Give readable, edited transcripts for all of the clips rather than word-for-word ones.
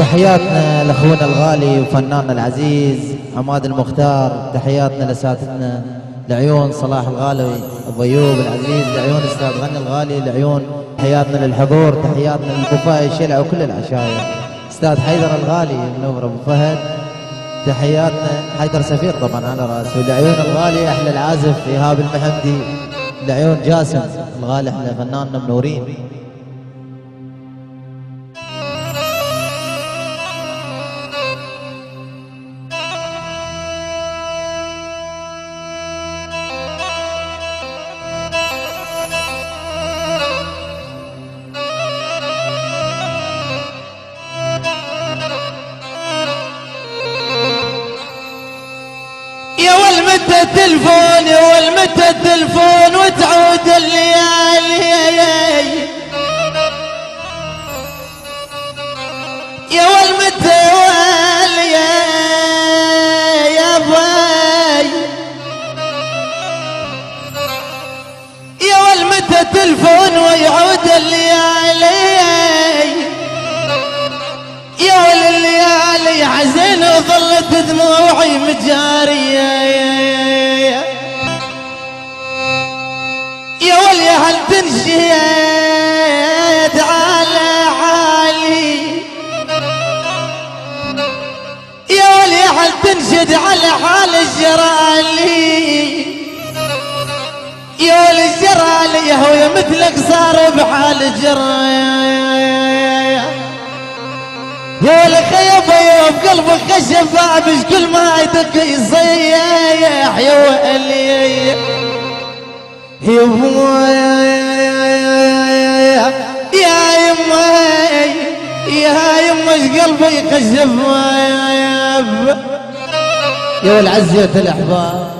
تحياتنا لاخونا الغالي وفناننا العزيز عماد المختار، تحياتنا لاساتذتنا لعيون صلاح الغالي، ابو ايوب العزيز، لعيون استاذ غني الغالي، لعيون تحياتنا للحضور، تحياتنا للبوفاي الشلع وكل العشاير، استاذ حيدر الغالي منور ابو فهد، تحياتنا حيدر سفير طبعا على راسه، ولعيون الغالي احلى العازف ايهاب المحمدي، لعيون جاسم الغالي احلى فناننا منورين. متى التلفون يا ول متى التلفون وتعود الليالي يا ول متى يا باي يا ول متى التلفون ويعود الليالي يا ول الليالي حزين وظلت دموعي مجاريه يا ولي هل تنشد على حالي يا ولي هل تنشد على حال الجرالي يا ولي الجرالي هو مثلك صار بحال الجرايا يا ولي خيبه يا بقلبك خشب بابش كل ما يدق يصيح يا ولي يا يما يا يما ايش قلبي يكشف يا والعزية الاحباب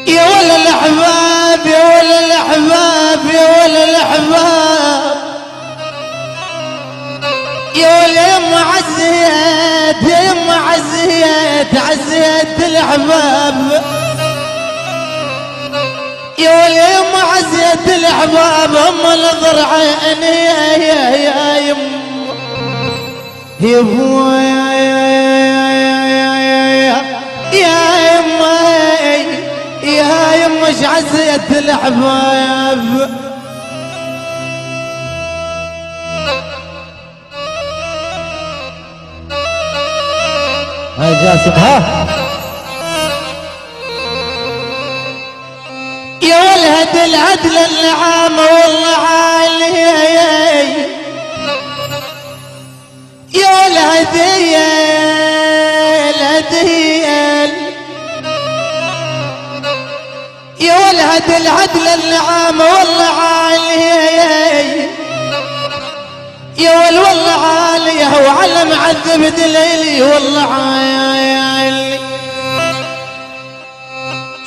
يا ولا الاحباب يا ولا الاحباب يا ولا الاحباب يا ولا يما عزيت يا يما عزيت الاحباب يا ولا يما عزيت الاحباب هم نظر عيني يا يما يا ابويا يا يما يا يما ايش عزيت الاحباب هاي جاسم ها يا ولد العدل النعامة والله عالي يا الهدية الهدية يا ولد العدل النعامة والله عالي يا والله عالي هو على معذب دليلي والله عالي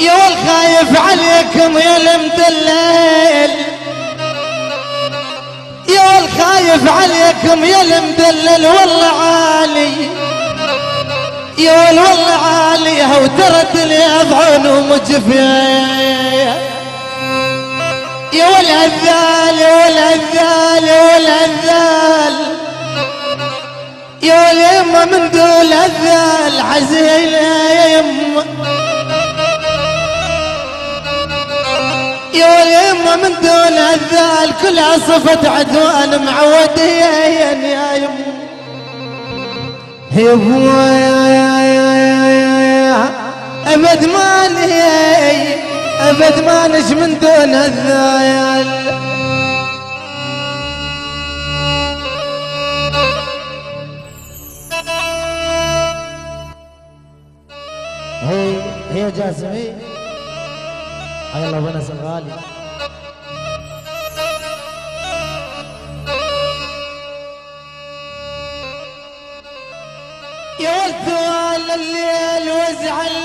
يا والخايف عليكم يا المدلل يا والخايف عليكم يا المدلل والله عالي يا والله عالي هو ترت لي اضعن ومجفيه يا والهذال يا والهذال يا والهذال يا واليمه من دول هذال حزين يا يمه يا واليمه من دول هذال كلها صفة عدوان معودية يا يمه يا ابويا ابد ماني ابد مانش من دون الذايل هي جاسم هي يلا ابو انس الغالي يا ولد الليل وازعل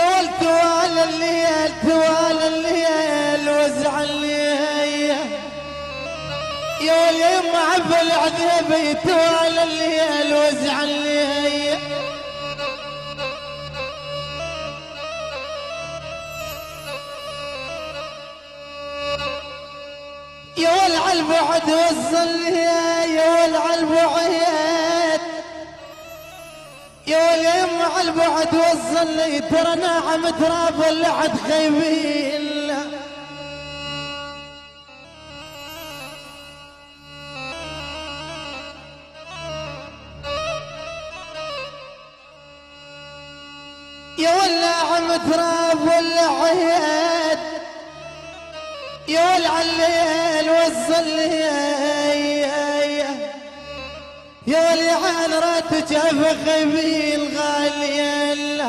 يا ول توالى الليل توالى الليل وزع الليل يا ول يا يما عبى العذيبة توالى الليل وزع الليل يا ول عالبعد وصل يا ول عالبعد يا ول يا يما عالبعد وصل لي ترى ناعم تراب اللحد خيبين يا ولا عم تراب ولا عياد يا ول عالليل وصل لي يا ولي عال رات جاف خيبين غالي